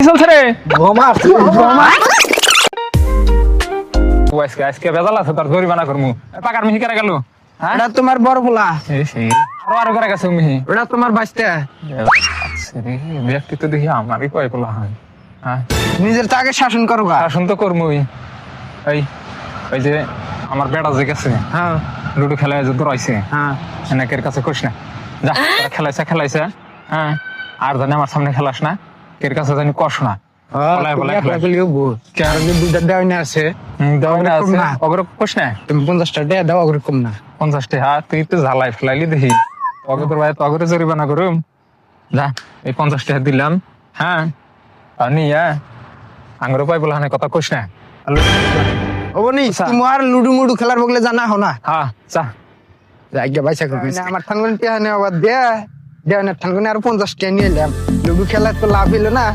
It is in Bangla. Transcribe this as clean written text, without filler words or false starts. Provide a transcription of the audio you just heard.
চলছে রে বোমা আজকে বেজাল আছে তোর জরিমানা করমু পাকার মিহি কেরা গেল হ্যাঁ এটা তোমার বড় পোলা আরো করে গেছে মিহি ওটা তোমার বাচ্চা ব্যক্তি তো দেখি আমারই কয় বলা হয় হ্যাঁ নিজের তাকে শাসন করো গা। শাসন তো করমুই এই ওই যে আমার বেড়া যে গেছে হ্যাঁ লুডো খেলায় যে দৌড়াইছে হ্যাঁ এনাকের কাছে কইস না যা তোরা খেলাইছে হ্যাঁ আর জানি আমার সামনে খেলাস না এর কাছে জানি কষ না তুমি 50টা টাকা দাও অগ্রে কম না 50 টাকা তুই তো ঝালাই ফেলাইলি দেখি তবে তোর ভাই তগরে জরিমানা করুম যা এই 50 টাকা দিলাম হ্যাঁ নিয়া আঙ্গুর পাই বলা কথা কইস না ওবনি তুমি আর লুডু মুডু খেলার বগলে জানা হো না হ্যাঁ যা জায়গা বাইসা করবি আমার ঠানগুন টিয়া নে আবার দে না ঠানগুনে আর 50 টাকা নিয়ে এলাম লুডু খেলা তো লাভ হইলো না